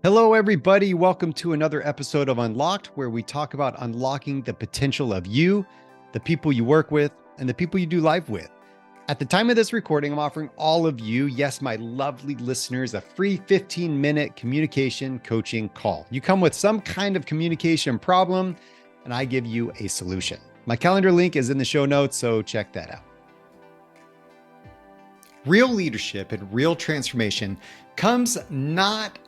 Hello, everybody. Welcome to another episode of Unlocked, where we talk about unlocking the potential of you, the people you work with, and the people you do life with. At the time of this recording, I'm offering all of you, yes, my lovely listeners, a free 15-minute communication coaching call. You come with some kind of communication problem, and I give you a solution. My calendar link is in the show notes, so check that out. Real leadership and real transformation comes not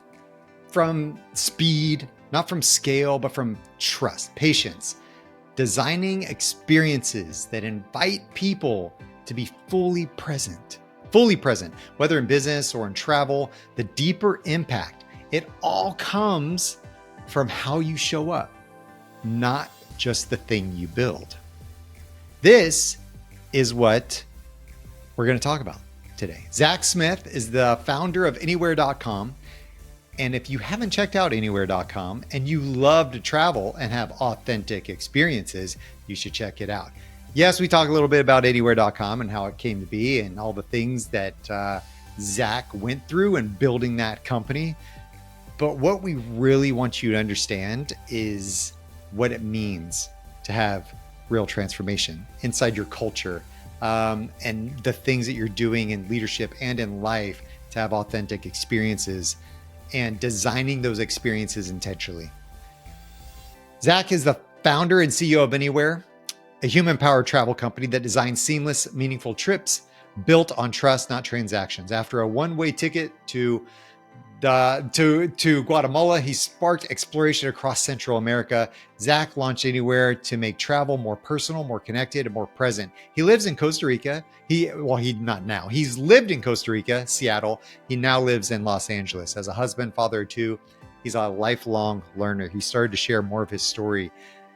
from speed, not from scale, but from trust, patience, designing experiences that invite people to be fully present, whether in business or in travel. The deeper impact, it all comes from how you show up, not just the thing you build. This is what we're going to talk about today. Zach Smith is the founder of anywhere.com. And if you haven't checked out anywhere.com and you love to travel and have authentic experiences, you should check it out. Yes, we talk a little bit about anywhere.com and how it came to be and all the things that Zach went through in building that company. But what we really want you to understand is what it means to have real transformation inside your culture, and the things that you're doing in leadership and in life to have authentic experiences and designing those experiences intentionally. Zach is the founder and CEO of Anywhere, a human-powered travel company that designs seamless, meaningful trips built on trust, not transactions. After a one-way ticket to Guatemala, he sparked exploration across Central America. Zach launched Anywhere to make travel more personal, more connected, and more present. He lives in Costa Rica. He's lived in Costa Rica, Seattle. He now lives in Los Angeles. As a husband, father of two, he's a lifelong learner. He started to share more of his story,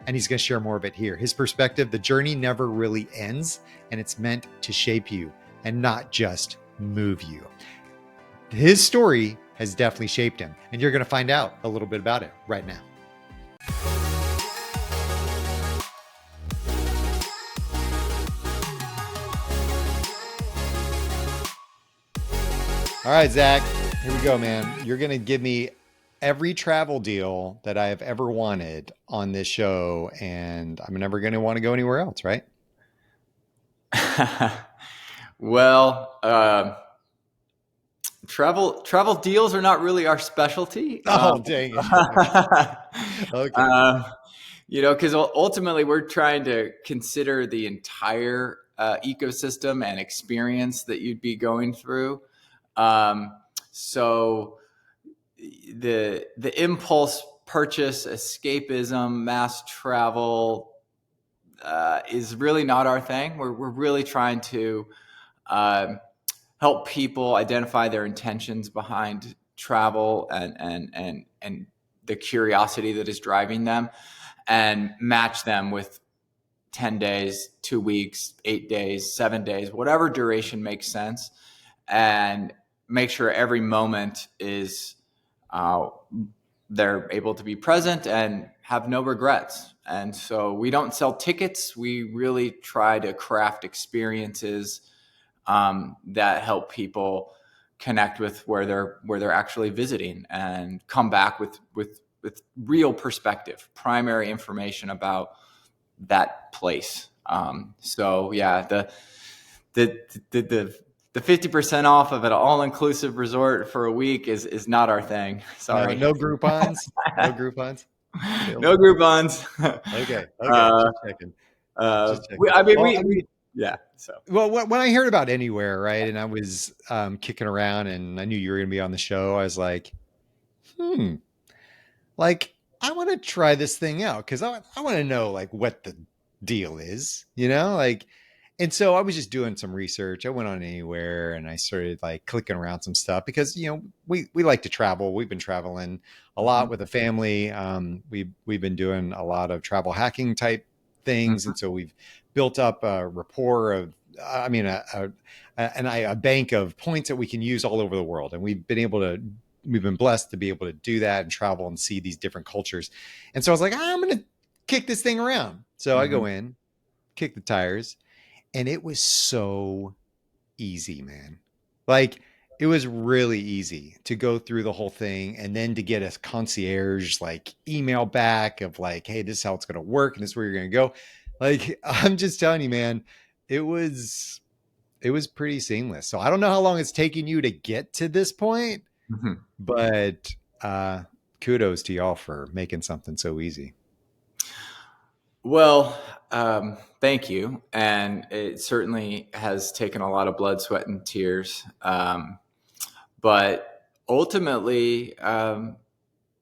and he's going to share more of it here. His perspective: the journey never really ends, and it's meant to shape you and not just move you. His story has definitely shaped him, and you're going to find out a little bit about it right now. All right, Zach, here we go, man. You're going to give me every travel deal that I have ever wanted on this show, and I'm never going to want to go anywhere else, right? Well, travel deals are not really our specialty. Oh, dang it. Okay. Because ultimately we're trying to consider the entire ecosystem and experience that you'd be going through. So the impulse purchase, escapism, mass travel is really not our thing. We're really trying to help people identify their intentions behind travel and the curiosity that is driving them, and match them with 10 days, 2 weeks, 8 days, 7 days, whatever duration makes sense, and make sure every moment is they're able to be present and have no regrets. And so we don't sell tickets. We really try to craft experiences that help people connect with where they're actually visiting and come back with real perspective, primary information about that place. So yeah, the 50% off of an all-inclusive resort for a week is not our thing. Sorry. No Groupons? No Groupons? No Groupons. Okay. Just checking. Yeah. So. Well, when I heard about Anywhere, right, and I was kicking around and I knew you were going to be on the show, I was like, like, I want to try this thing out because I want to know, like, what the deal is, like. And so I was just doing some research. I went on Anywhere and I started like clicking around some stuff because, we like to travel. We've been traveling a lot with a family. We've been doing a lot of travel hacking type things. And so we've built up a rapport of, a bank of points that we can use all over the world. And we've been blessed to be able to do that and travel and see these different cultures. And so I was like, I'm going to kick this thing around. So I go in, kick the tires. And it was so easy, man. Like, it was really easy to go through the whole thing and then to get a concierge like email back of like, hey, this is how it's going to work and this is where you're going to go. Like, I'm just telling you, man, it was it was pretty seamless. So I don't know how long it's taking you to get to this point, Mhm. but kudos to y'all for making something so easy. Well, thank you. And it certainly has taken a lot of blood, sweat, and tears. But ultimately,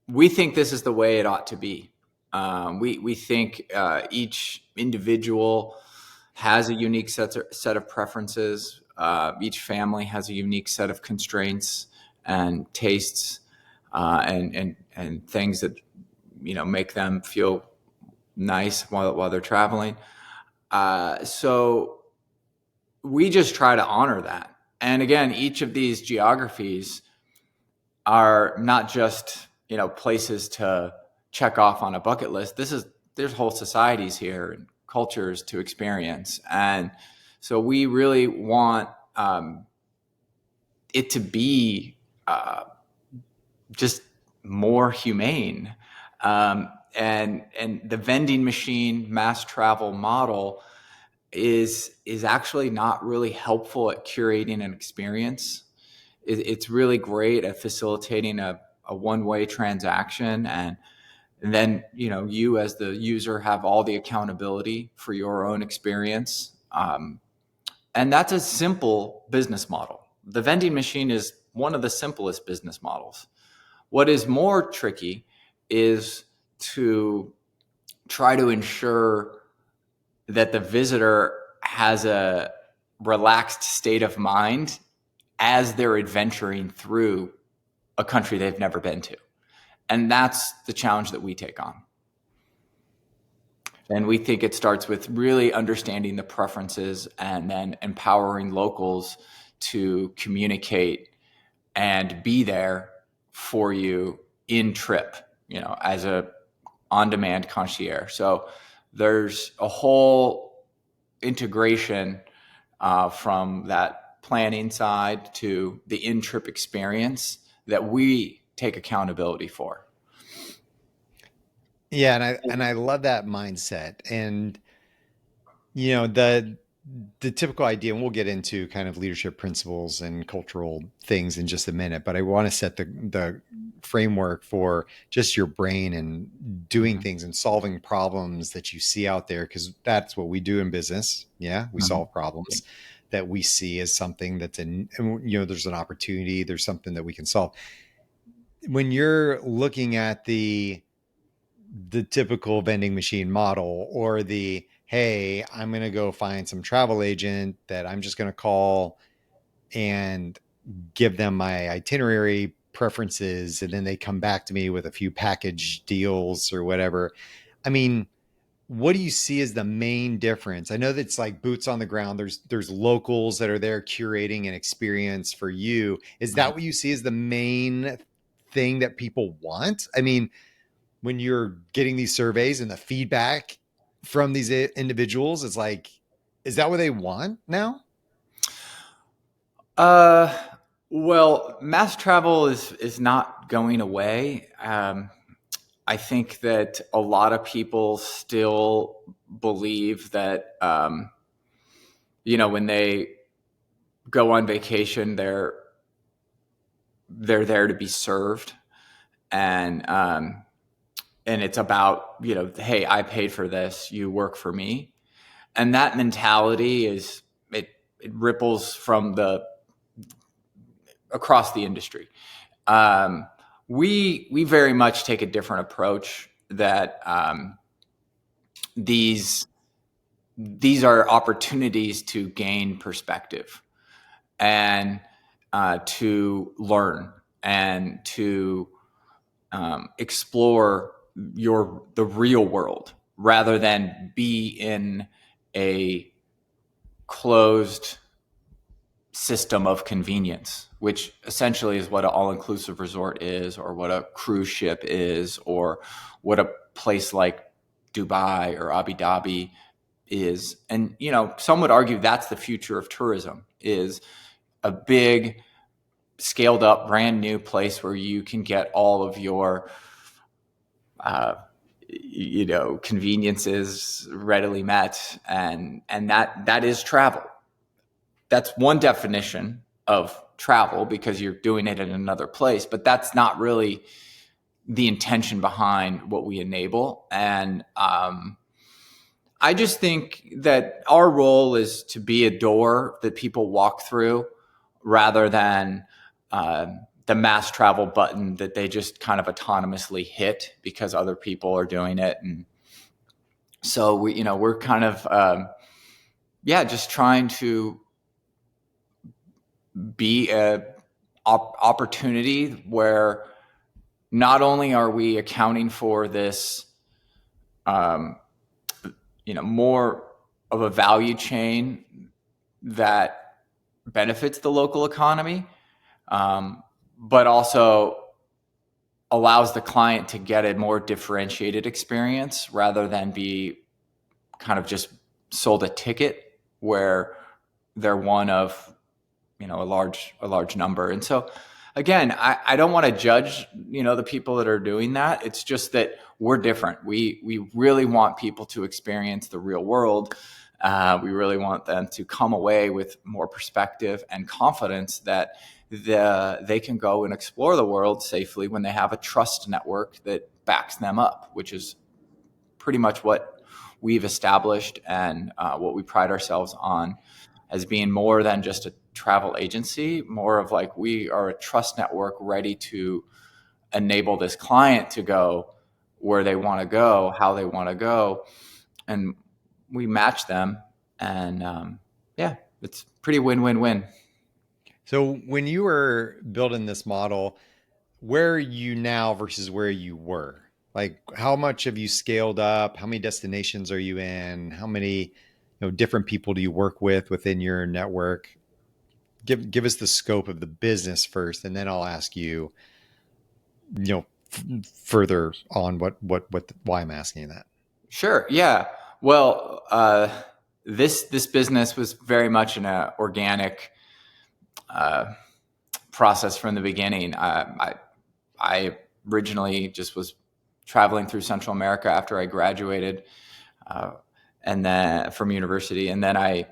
we think this is the way it ought to be. We think each individual has a unique set of preferences. Each family has a unique set of constraints and tastes, and things that make them feel nice while they're traveling. So we just try to honor that. And again, each of these geographies are not just places to check off on a bucket list. There's whole societies here and cultures to experience, and so we really want it to be just more humane. And the vending machine mass travel model is actually not really helpful at curating an experience. It's really great at facilitating a one-way transaction, and then you as the user have all the accountability for your own experience. And that's a simple business model. The vending machine is one of the simplest business models. What is more tricky is to try to ensure that the visitor has a relaxed state of mind as they're adventuring through a country they've never been to. And that's the challenge that we take on. And we think it starts with really understanding the preferences and then empowering locals to communicate and be there for you in trip, as a on-demand concierge. So there's a whole integration from that planning side to the in-trip experience that we take accountability for. Yeah, and I love that mindset. And the typical idea, and we'll get into kind of leadership principles and cultural things in just a minute, but I want to set the framework for just your brain and doing Mm-hmm. things and solving problems that you see out there, because that's what we do in business. Yeah, we Mm-hmm. solve problems that we see as something that's there's an opportunity, there's something that we can solve. When you're looking at the typical vending machine model, or the, hey, I'm going to go find some travel agent that I'm just going to call and give them my itinerary preferences, and then they come back to me with a few package deals or whatever. I mean, what do you see as the main difference? I know that it's like boots on the ground. There's locals that are there curating an experience for you. Is that what you see as the main thing that people want? I mean, when you're getting these surveys and the feedback from these individuals, it's like, is that what they want now? Uh, well, mass travel is not going away. I think that a lot of people still believe that when they go on vacation, they're there to be served, and it's about hey, I paid for this, you work for me, and that mentality it ripples from the across the industry. Um, we very much take a different approach, that these are opportunities to gain perspective and to learn and to explore the real world, rather than be in a closed system of convenience, which essentially is what an all-inclusive resort is, or what a cruise ship is, or what a place like Dubai or Abu Dhabi is. And some would argue that's the future of tourism, is a big scaled up, brand new place where you can get all of your, conveniences readily met, and that is travel. That's one definition of travel, because you're doing it in another place, but that's not really the intention behind what we enable. And I just think that our role is to be a door that people walk through, rather than the mass travel button that they just kind of autonomously hit because other people are doing it. And so we're kind of just trying to be a opportunity where not only are we accounting for this, more of a value chain that benefits the local economy, but also allows the client to get a more differentiated experience, rather than be kind of just sold a ticket where they're one of, a large number. And so again, I don't want to judge, the people that are doing that. It's just that we're different. We really want people to experience the real world. We really want them to come away with more perspective and confidence that they can go and explore the world safely when they have a trust network that backs them up, which is pretty much what we've established, and what we pride ourselves on as being more than just a travel agency, more of like, we are a trust network ready to enable this client to go where they want to go, how they want to go, and we match them. And it's pretty win-win-win. So when you were building this model, where are you now versus where you were? Like, how much have you scaled up? How many destinations are you in? How many, different people do you work with within your network? Give us the scope of the business first, and then I'll ask you, further on why I'm asking that. Sure. Yeah. Well, this business was very much an organic process from the beginning. I originally just was traveling through Central America after I graduated, and then from university, and then I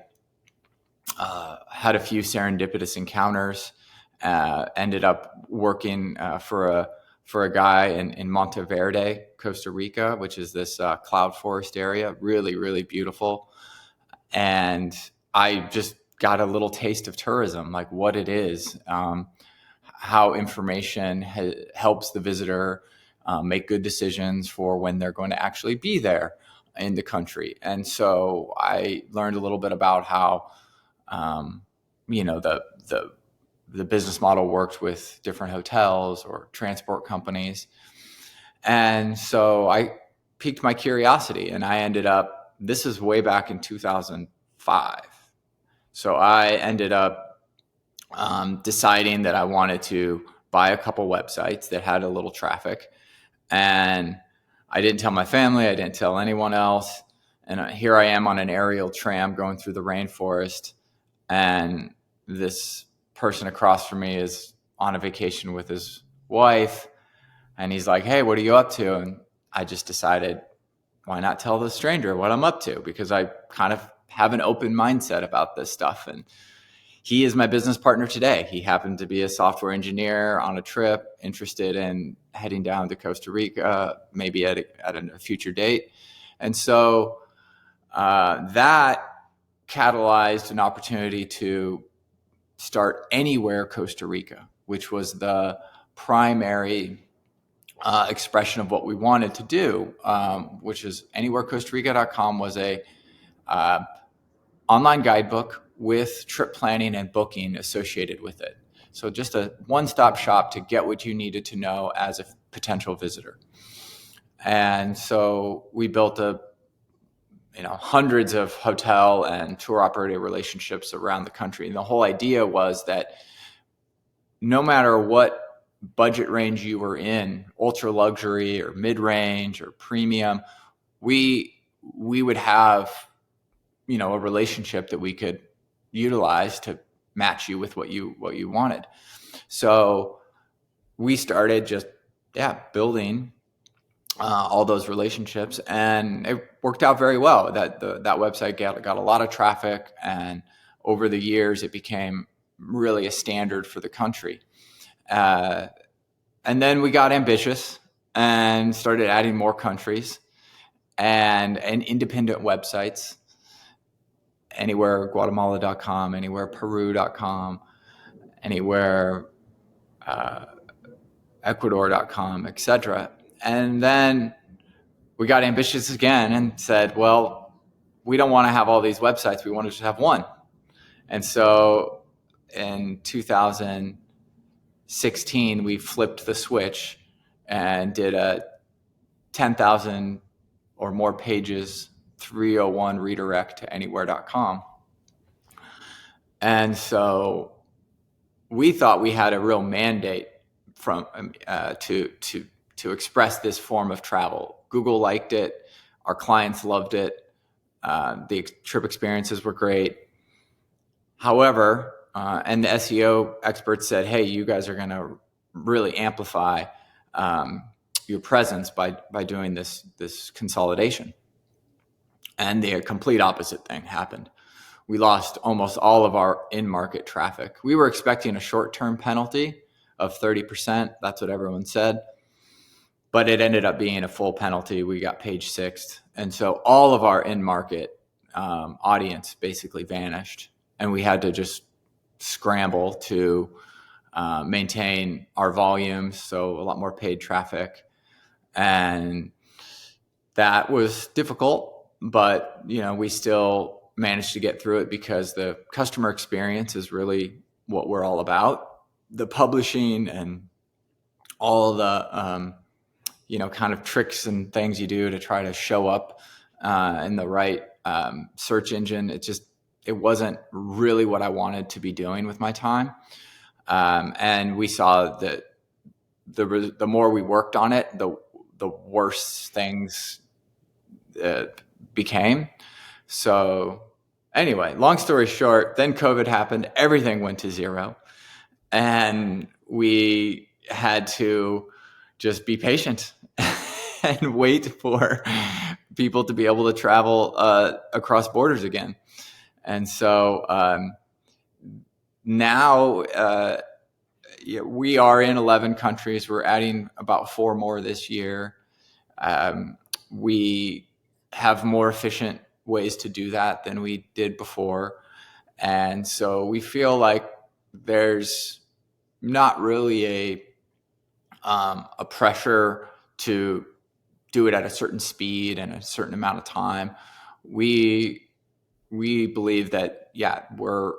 had a few serendipitous encounters. Ended up working for a guy in Monteverde, Costa Rica, which is this cloud forest area, really, really beautiful. And I just got a little taste of tourism, like what it is, how information helps the visitor make good decisions for when they're going to actually be there in the country. And so I learned a little bit about how, the business model worked with different hotels or transport companies. And so I piqued my curiosity, and I ended up, this is way back in 2005. So I ended up deciding that I wanted to buy a couple websites that had a little traffic. And I didn't tell my family, I didn't tell anyone else. And here I am on an aerial tram going through the rainforest, and this person across from me is on a vacation with his wife, and he's like, "Hey, what are you up to?" And I just decided, why not tell the stranger what I'm up to? Because I kind of have an open mindset about this stuff. And he is my business partner today. He happened to be a software engineer on a trip, interested in heading down to Costa Rica, maybe at a future date. And so that catalyzed an opportunity to start Anywhere Costa Rica, which was the primary expression of what we wanted to do, which is anywherecostarica.com was a online guidebook with trip planning and booking associated with it. So just a one-stop shop to get what you needed to know as a potential visitor. And so we built hundreds of hotel and tour operator relationships around the country. And the whole idea was that no matter what budget range you were in, ultra luxury or mid-range or premium, we would have, a relationship that we could utilize to match you with what you wanted. So we started just building all those relationships, and it worked out very well. That website got a lot of traffic, and over the years it became really a standard for the country. And then we got ambitious and started adding more countries and independent websites, anywhere Guatemala.com, anywhere Peru.com, anywhere Ecuador.com, etc. And then we got ambitious again and said, well, we don't want to have all these websites. We want to just have one. And so in 2016, we flipped the switch and did a 10,000 or more pages 301 redirect to anywhere.com. And so we thought we had a real mandate from to express this form of travel. Google liked it. Our clients loved it. The trip experiences were great. However, and the SEO experts said, hey, you guys are going to really amplify your presence by doing this consolidation. And the complete opposite thing happened. We lost almost all of our in-market traffic. We were expecting a short-term penalty of 30%. That's what everyone said. But it ended up being a full penalty. We got page sixth. And so all of our in-market audience basically vanished. And we had to just scramble to maintain our volumes, so a lot more paid traffic. And that was difficult, but we still managed to get through it because the customer experience is really what we're all about. The publishing and all the kind of tricks and things you do to try to show up in the right search engine, it wasn't really what I wanted to be doing with my time. And we saw that the more we worked on it, the worse things became. So anyway, long story short, then COVID happened. Everything went to zero. And we had to just be patient and wait for people to be able to travel across borders again. And so now we are in 11 countries. We're adding about 4 more this year. We have more efficient ways to do that than we did before. And so we feel like there's not really a pressure to do it at a certain speed and a certain amount of time. We believe that we're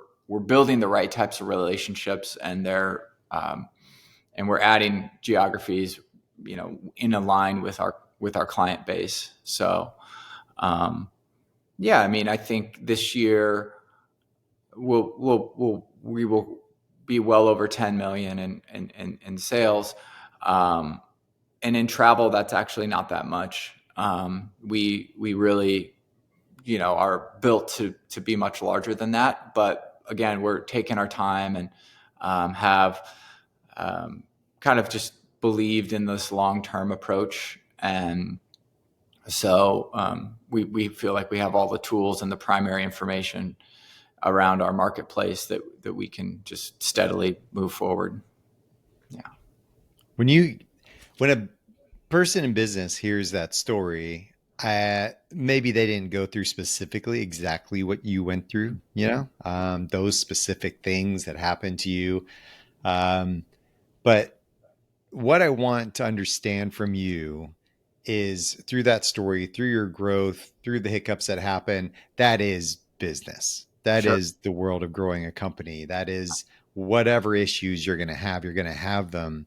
building the right types of relationships, and and we're adding geographies, in line with our client base. So, I think this year we will be well over 10 million in sales. And in travel, that's actually not that much. We really, are built to be much larger than that. But again, we're taking our time and have kind of just believed in this long-term approach. And so we feel like we have all the tools and the primary information around our marketplace that we can just steadily move forward. Yeah. When a person in business hears that story, maybe they didn't go through specifically exactly what you went through, those specific things that happened to you. But what I want to understand from you is through that story, through your growth, through the hiccups that happen, that is business. That Sure. is the world of growing a company. That is whatever issues you're going to have them.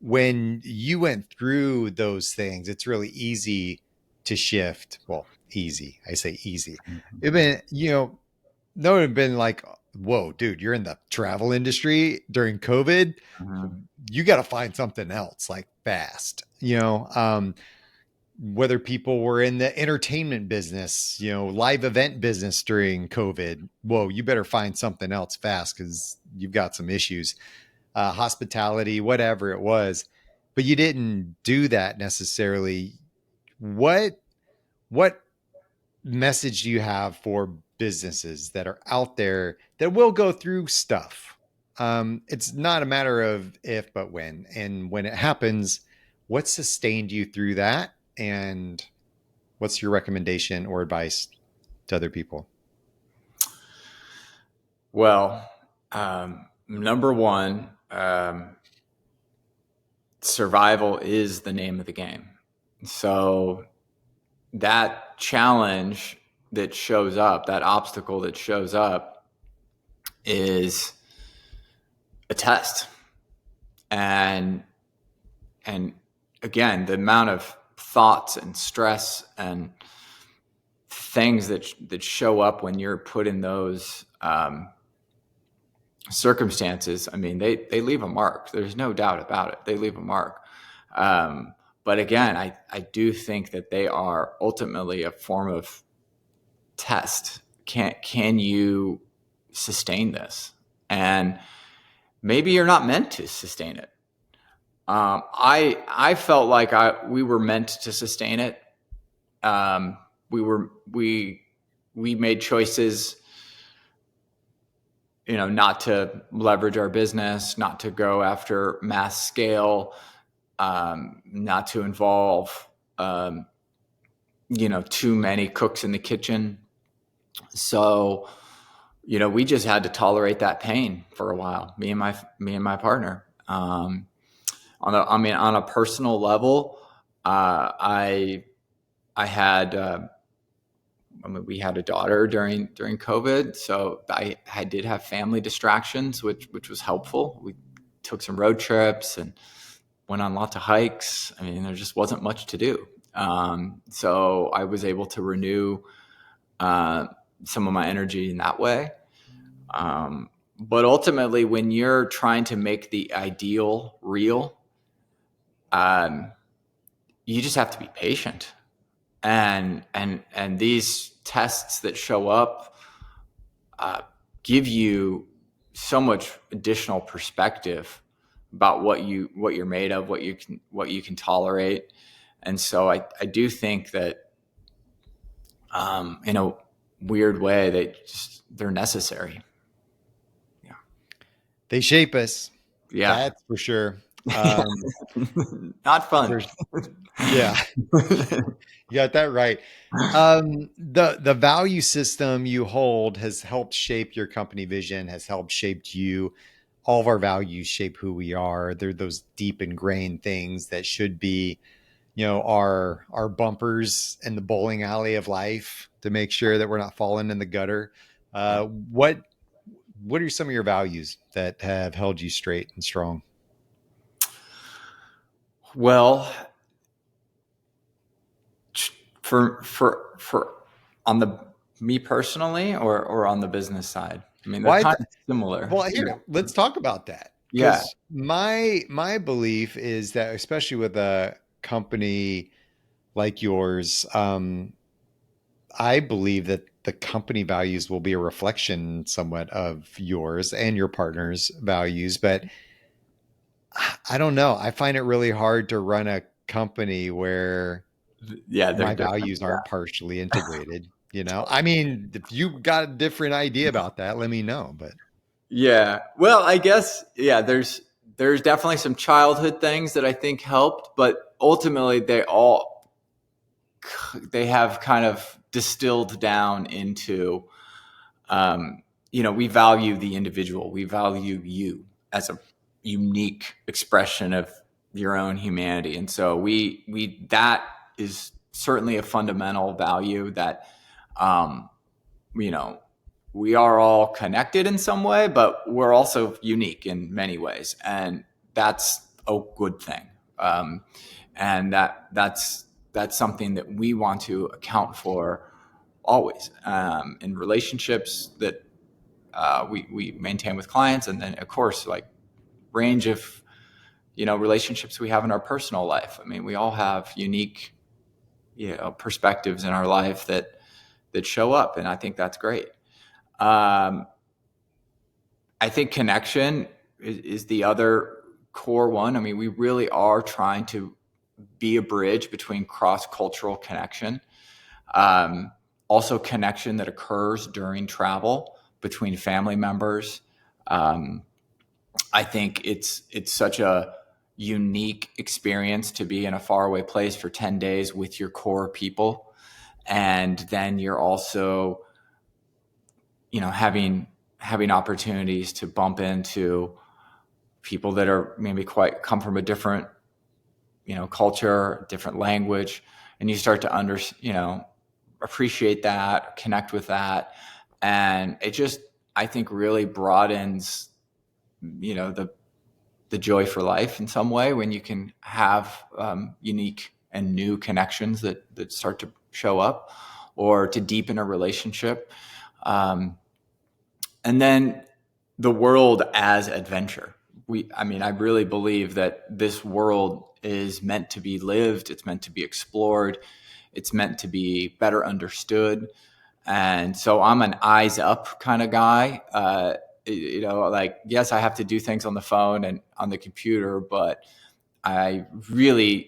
When you went through those things, it's really easy to shift. Well, easy. I say easy. Mm-hmm. It'd been, that would have been like, whoa, dude, you're in the travel industry during COVID. Mm-hmm. You got to find something else like fast, whether people were in the entertainment business, live event business during COVID. Whoa, you better find something else fast because you've got some issues. Hospitality, whatever it was, but you didn't do that necessarily. What message do you have for businesses that are out there that will go through stuff? It's not a matter of if, but when. And when it happens, what sustained you through that? And what's your recommendation or advice to other people? Well, number one, survival is the name of the game. So that challenge that shows up, that obstacle that shows up, is a test. And again, the amount of thoughts and stress and things that show up when you're put in those circumstances, I mean, they leave a mark. There's no doubt about it. They leave a mark. But again, I do think that they are ultimately a form of test. Can you sustain this? And maybe you're not meant to sustain it. I felt like we were meant to sustain it. We made choices, not to leverage our business, not to go after mass scale, not to involve, too many cooks in the kitchen. So, we just had to tolerate that pain for a while. Me and my partner. On a personal level, I had. We had a daughter during COVID, so I did have family distractions, which was helpful. We took some road trips and went on lots of hikes. I mean, there just wasn't much to do. So I was able to renew some of my energy in that way. But ultimately, when you're trying to make the ideal real, you just have to be patient. And these tests that show up give you so much additional perspective about what you're made of, what you can tolerate. And so I do think that in a weird way they're necessary. Yeah. They shape us. Yeah. That's for sure. Not fun. Yeah. You got that right. The value system you hold has helped shape your company vision, has helped shape you. All of our values shape who we are. They're those deep ingrained things that should be, our bumpers in the bowling alley of life to make sure that we're not falling in the gutter. What are some of your values that have held you straight and strong? Well, for on me personally or on the business side? I mean, they're kind of similar. Well, here, let's talk about that. Yeah. My belief is that, especially with a company like yours, I believe that the company values will be a reflection somewhat of yours and your partner's values. But I don't know. I find it really hard to run a company where my values aren't partially integrated. I mean, if you got a different idea about that, let me know. But yeah, well, I guess, yeah, there's definitely some childhood things that I think helped, but ultimately they have kind of distilled down into, we value the individual. We value you as a unique expression of your own humanity. And so that is certainly a fundamental value that, we are all connected in some way, but we're also unique in many ways. And that's a good thing. And that's something that we want to account for always, in relationships that we maintain with clients. And then, of course, like range of, relationships we have in our personal life. I mean, we all have unique perspectives in our life that show up, and I think that's great. Um, I think connection is the other core one. I mean, we really are trying to be a bridge between cross-cultural connection, also connection that occurs during travel between family members. Um, I think it's such a unique experience to be in a faraway place for 10 days with your core people, and then you're also, having opportunities to bump into people that are maybe quite come from a different, culture, different language, and you start to appreciate that, connect with that, and it just, I think, really broadens, the joy for life in some way when you can have unique and new connections that start to show up or to deepen a relationship. And then the world as adventure. I really believe that this world is meant to be lived. It's meant to be explored. It's meant to be better understood. And so I'm an eyes up kind of guy. Like, yes, I have to do things on the phone and on the computer, but I really,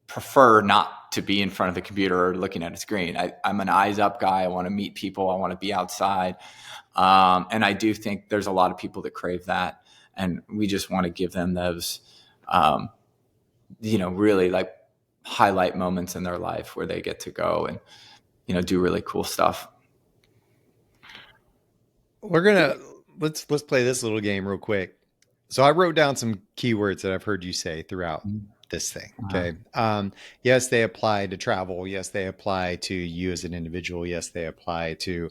prefer not to be in front of the computer or looking at a screen. I'm an eyes up guy. I want to meet people. I want to be outside. And I do think there's a lot of people that crave that. And we just want to give them those, really like highlight moments in their life where they get to go and, do really cool stuff. We're gonna let's play this little game real quick. So I wrote down some keywords that I've heard you say throughout this thing. Uh-huh. Okay. Yes, they apply to travel. Yes, they apply to you as an individual. Yes, they apply to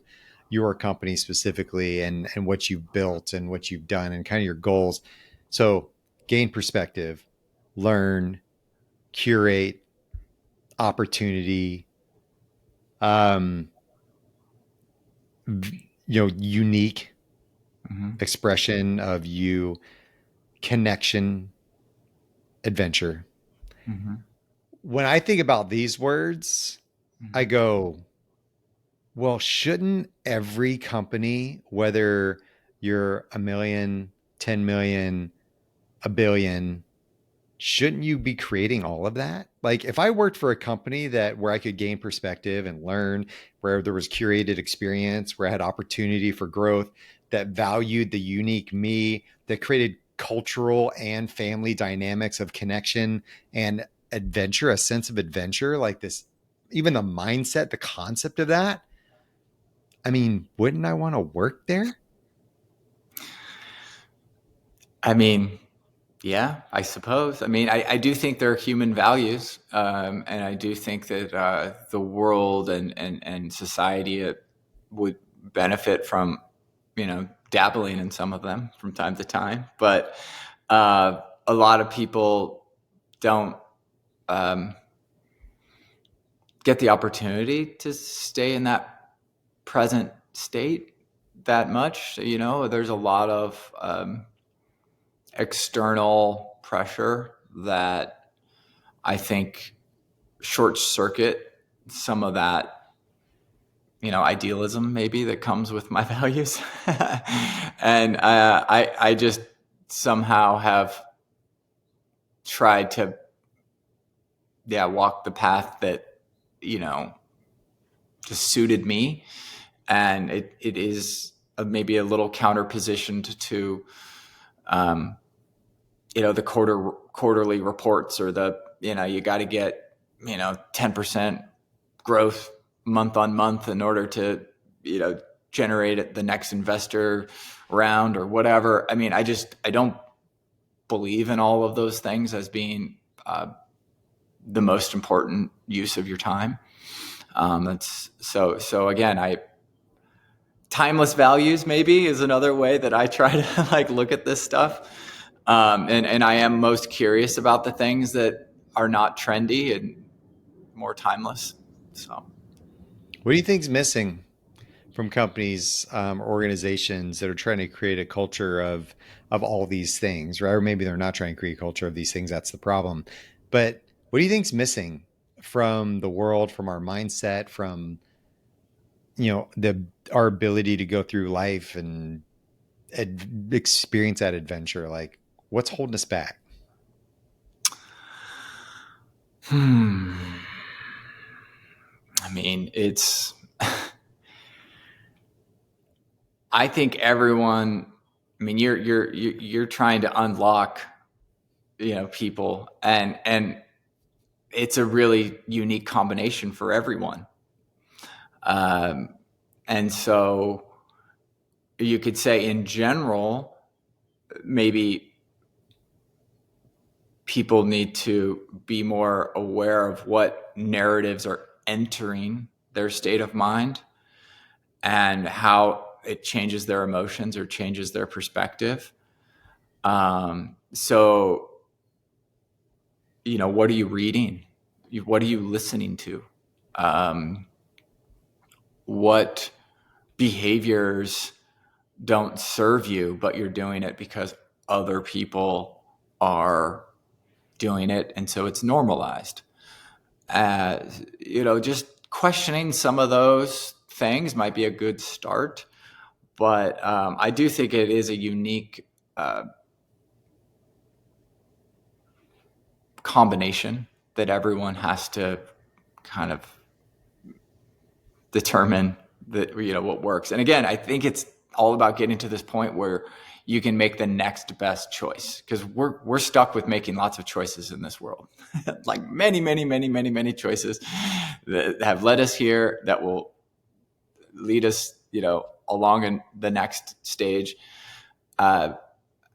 your company specifically and what you've built and what you've done and kind of your goals. So gain perspective, learn, curate, opportunity, um, unique Mm-hmm. expression of you, connection, adventure. Mm-hmm. When I think about these words, I Mm-hmm. go, well, shouldn't every company, whether you're a million, 10 million, a billion, shouldn't you be creating all of that? Like if I worked for a company that where I could gain perspective and learn, where there was curated experience, where I had opportunity for growth, that valued the unique me, that created cultural and family dynamics of connection and adventure, a sense of adventure, like this, even the mindset, the concept of that. I mean, wouldn't I want to work there? I mean, yeah, I suppose. I mean, I do think there are human values, and I do think that the world and society would benefit from, dabbling in some of them from time to time. But a lot of people don't um, get the opportunity to stay in that present state that much. There's a lot of external pressure that I think short circuit some of that, idealism maybe that comes with my values. And I just somehow have tried to, yeah, walk the path that, you know, just suited me. And it is maybe a little counter positioned to, um, the quarterly reports or you got to get, 10% growth month on month in order to, generate the next investor round or whatever. I mean, I don't believe in all of those things as being the most important use of your time. That's so again, timeless values maybe is another way that I try to like look at this stuff. And I am most curious about the things that are not trendy and more timeless. So, What do you think's missing from companies or organizations that are trying to create a culture of all these things, right? Or maybe they're not trying to create a culture of these things. That's the problem. But what do you think's missing from the world, from our mindset, from the our ability to go through life and experience that adventure? Like, what's holding us back? I mean, it's I think everyone. I mean, you're trying to unlock, people, and it's a really unique combination for everyone. Um, and so you could say, in general, maybe people need to be more aware of what narratives are entering their state of mind and how it changes their emotions or changes their perspective. So, what are you reading? What are you listening to? What behaviors don't serve you, but you're doing it because other people are doing it, and so it's normalized. Just questioning some of those things might be a good start. But I do think it is a unique combination that everyone has to kind of determine that, what works. And again, I think it's all about getting to this point where you can make the next best choice, because we're stuck with making lots of choices in this world, like many, many, many, many, many choices that have led us here, that will lead us, along in the next stage. And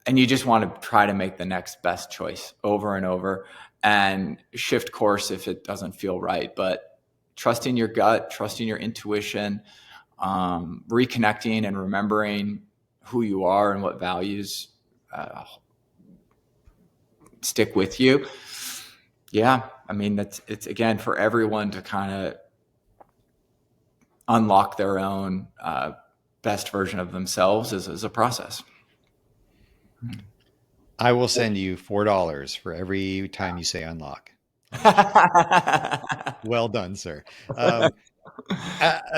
you just want to try to make the next best choice over and over and shift course if it doesn't feel right. But trusting your gut, trusting your intuition, reconnecting and remembering who you are and what values stick with you. Yeah, I mean, it's again for everyone to kind of unlock their own best version of themselves as a process. I will send you $4 for every time you say unlock. Well done, sir. I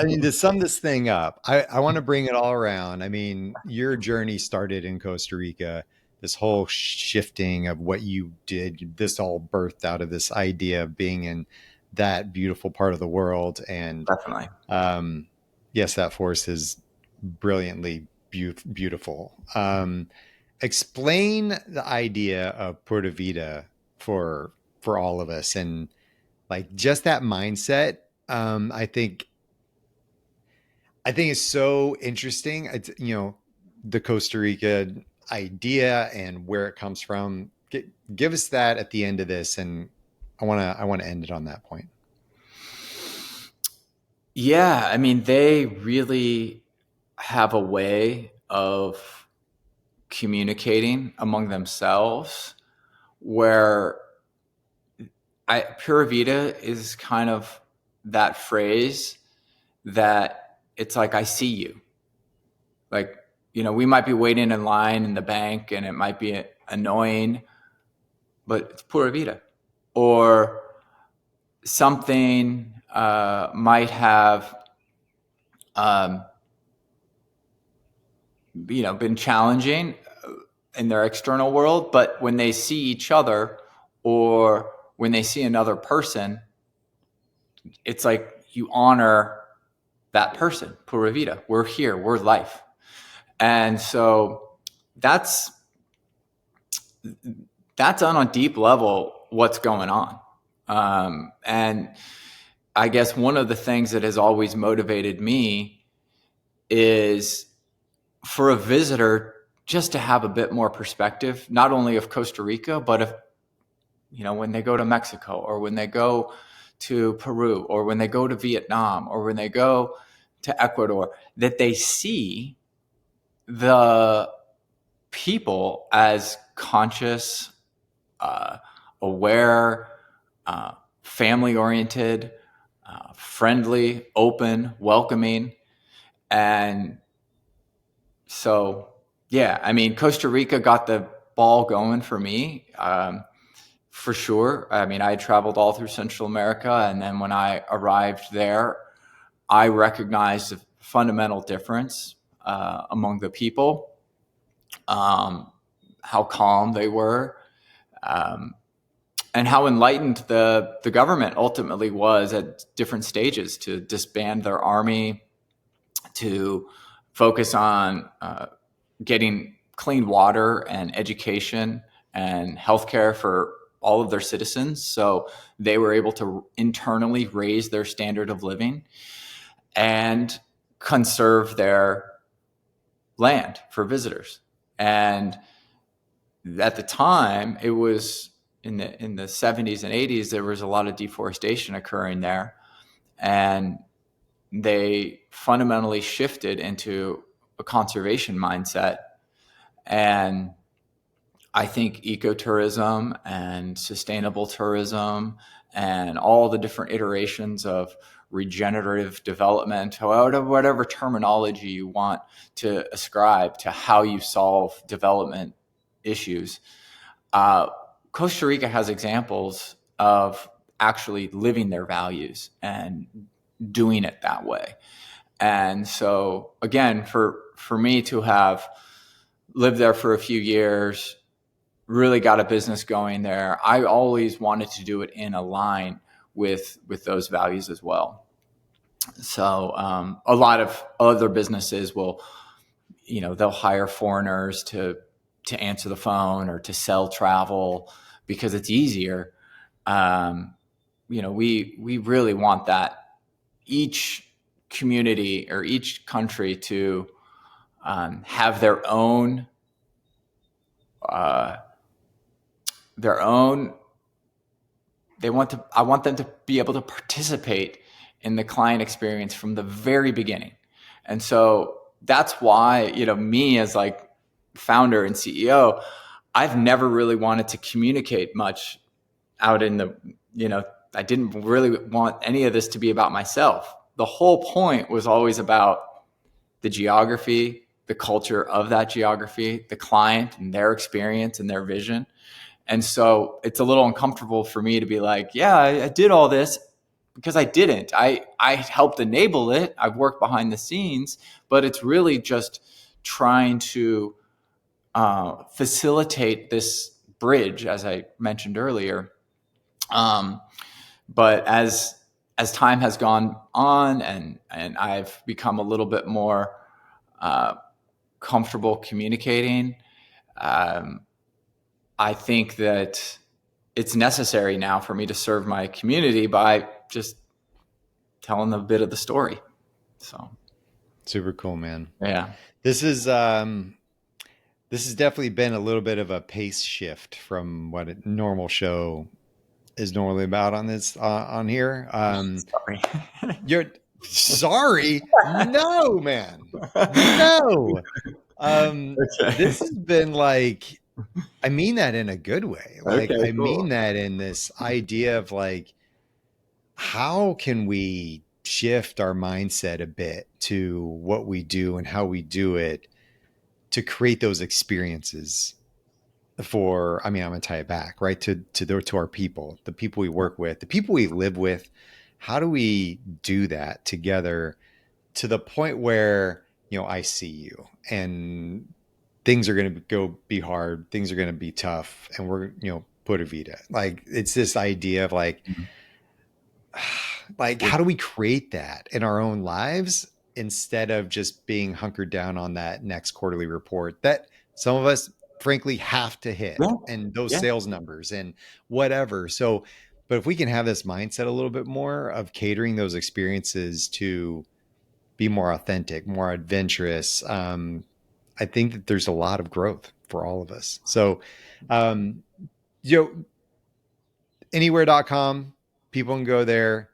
mean, to sum this thing up, I want to bring it all around. I mean, your journey started in Costa Rica. This whole shifting of what you did, this all birthed out of this idea of being in that beautiful part of the world. And Definitely. yes, that forest is brilliantly beautiful. Explain the idea of Pura Vida for all of us, and like just that mindset. I think it's so interesting. It's, the Costa Rica idea and where it comes from. Give us that at the end of this, and I want to end it on that point. Yeah, I mean, they really have a way of communicating among themselves where Pura Vida is kind of that phrase that it's like, I see you. Like, we might be waiting in line in the bank and it might be annoying, but it's Pura Vida. Or something might have um, been challenging in their external world, but when they see each other or when they see another person, it's like you honor that person. Pura vida, we're here, we're life. And so that's on a deep level what's going on. And I guess one of the things that has always motivated me is for a visitor just to have a bit more perspective, not only of Costa Rica, but if, when they go to Mexico or when they go to Peru or when they go to Vietnam or when they go to Ecuador, that they see the people as conscious, aware, family oriented, friendly, open, welcoming. And so, yeah, I mean, Costa Rica got the ball going for me For sure. I mean, I traveled all through Central America, and then when I arrived there, I recognized a fundamental difference among the people, um, how calm they were, um, and how enlightened the government ultimately was at different stages to disband their army, to focus on getting clean water and education and healthcare for all of their citizens. So they were able to internally raise their standard of living and conserve their land for visitors. And at the time, it was in the 70s and 80s, there was a lot of deforestation occurring there. And they fundamentally shifted into a conservation mindset. And I think ecotourism and sustainable tourism and all the different iterations of regenerative development, however, whatever terminology you want to ascribe to how you solve development issues. Costa Rica has examples of actually living their values and doing it that way. And so, again, for me to have lived there for a few years, really got a business going there, I always wanted to do it in a line with those values as well. So a lot of other businesses will, they'll hire foreigners to answer the phone or to sell travel because it's easier. We really want that each community or each country to have their own I want them to be able to participate in the client experience from the very beginning. And so that's why, me as like founder and CEO, I've never really wanted to communicate much out in the, I didn't really want any of this to be about myself. The whole point was always about the geography, the culture of that geography, the client and their experience and their vision. And so it's a little uncomfortable for me to be like, yeah, I did all this, because I didn't. I helped enable it. I've worked behind the scenes, but it's really just trying to facilitate this bridge, as I mentioned earlier. But as time has gone on and I've become a little bit more comfortable communicating, I think that it's necessary now for me to serve my community by just telling a bit of the story. So Super cool, man. yeah. This is this has definitely been a little bit of a pace shift from what a normal show is normally about on this on here. Sorry. You're sorry? No, man. No. Okay. This has been like, I mean that in a good way. Like, Okay, I mean cool. that in this idea of like, how can we shift our mindset a bit to what we do and how we do it to create those experiences for, I mean, I'm gonna tie it back, right? To our people, the people we work with, the people we live with. How do we do that together to the point where, I see you and things are going to go be hard, things are going to be tough, and we're, put a vita. Like, it's this idea of like, how do we create that in our own lives instead of just being hunkered down on that next quarterly report that some of us frankly have to hit, Yeah. and those Yeah. sales numbers and whatever. So, but if we can have this mindset a little bit more of catering those experiences to be more authentic, more adventurous, I think that there's a lot of growth for all of us. So, um, you know, anywhere.com, people can go there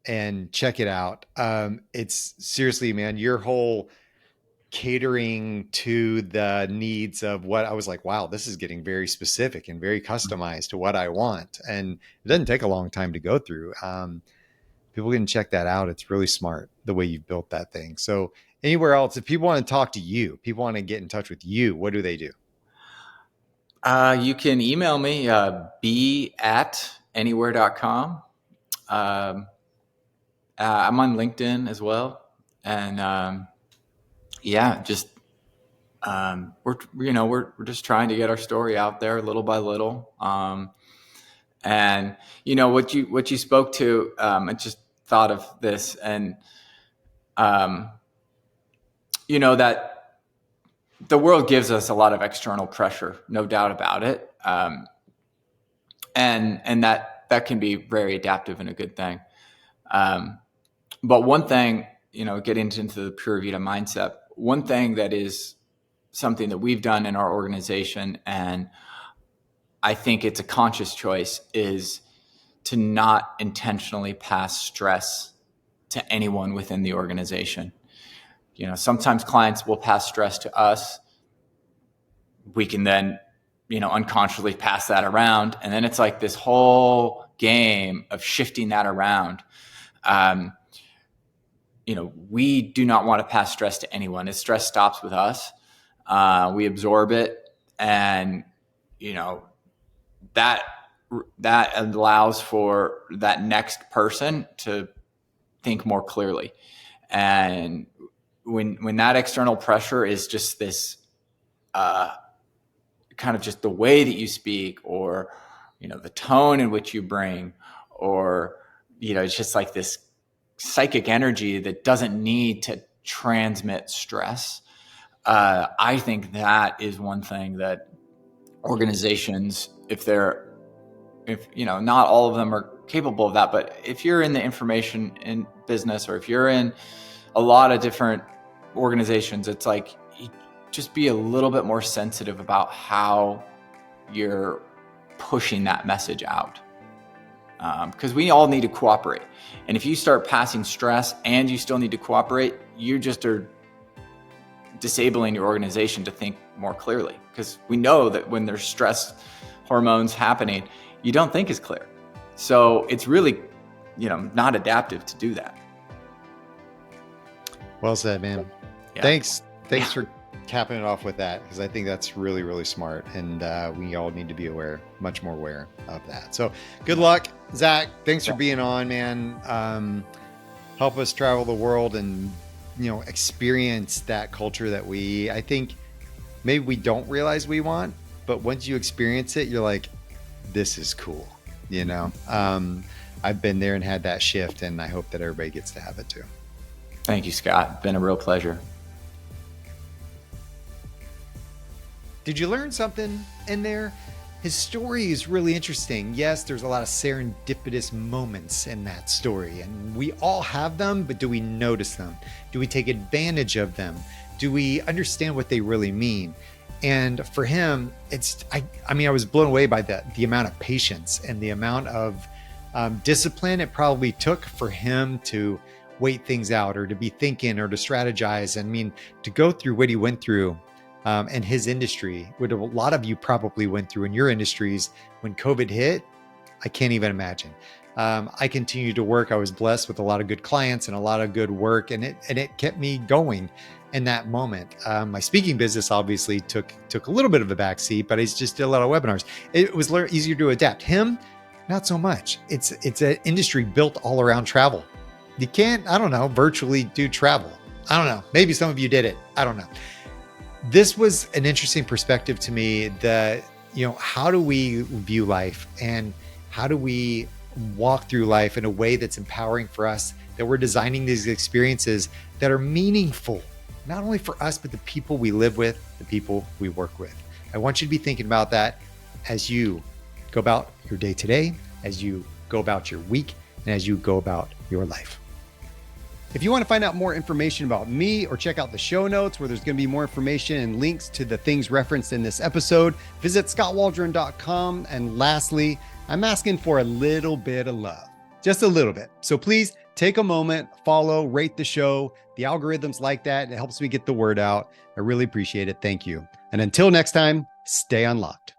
and check it out. It's seriously, man, your whole catering to the needs of what I was like, wow, this is getting very specific and very customized to what I want. And it doesn't take a long time to go through. People can check that out. It's really smart the way you've built that thing. So anywhere else, if people want to talk to you, people want to get in touch with you, what do they do? You can email me, b@anywhere.com. I'm on LinkedIn as well. And yeah, just we're just trying to get our story out there little by little. And what you spoke to, I just thought of this, and that the world gives us a lot of external pressure, no doubt about it. And that can be very adaptive and a good thing. But one thing, getting into the Pura Vida mindset, one thing that is something that we've done in our organization, and I think it's a conscious choice, is to not intentionally pass stress to anyone within the organization. Sometimes clients will pass stress to us. We can then, unconsciously pass that around. And then it's like this whole game of shifting that around. We do not want to pass stress to anyone. If stress stops with us, we absorb it. And, that allows for that next person to think more clearly. And when that external pressure is just this, kind of just the way that you speak, or, the tone in which you bring, or, it's just like this psychic energy that doesn't need to transmit stress. I think that is one thing that organizations, if not all of them are capable of that, but if you're in the information in business, or if you're in a lot of different organizations, it's like, just be a little bit more sensitive about how you're pushing that message out. Because we all need to cooperate. And if you start passing stress and you still need to cooperate, you just are disabling your organization to think more clearly. Because we know that when there's stress hormones happening, you don't think as clear. So it's really, not adaptive to do that. Well said, man. Yeah. Thanks for capping it off with that, because I think that's really, really smart. And we all need to be much more aware of that. So good luck, Zach. Thanks for being on, man. Help us travel the world and, experience that culture that I think maybe we don't realize we want, but once you experience it, you're like, this is cool. I've been there and had that shift, and I hope that everybody gets to have it too. Thank you, Scott. It's been a real pleasure. Did you learn something in there? His story is really interesting. Yes, there's a lot of serendipitous moments in that story, and we all have them, but do we notice them? Do we take advantage of them? Do we understand what they really mean? And for him, I was blown away by the amount of patience and the amount of discipline it probably took for him to wait things out, or to be thinking, or to strategize. To go through what he went through and his industry, what a lot of you probably went through in your industries when COVID hit, I can't even imagine. I continued to work. I was blessed with a lot of good clients and a lot of good work, and it kept me going in that moment. My speaking business obviously took a little bit of a backseat, but I just did a lot of webinars. It was easier to adapt. Him, not so much. It's an industry built all around travel. You can't, virtually do travel. I don't know. Maybe some of you did it. I don't know. This was an interesting perspective to me, that, how do we view life, and how do we walk through life in a way that's empowering for us, that we're designing these experiences that are meaningful, not only for us, but the people we live with, the people we work with. I want you to be thinking about that as you go about your day today, as you go about your week, and as you go about your life. If you want to find out more information about me, or check out the show notes where there's going to be more information and links to the things referenced in this episode, visit ScottWaldron.com. And lastly, I'm asking for a little bit of love, just a little bit. So please take a moment, follow, rate the show. The algorithms like that. It helps me get the word out. I really appreciate it. Thank you. And until next time, stay unlocked.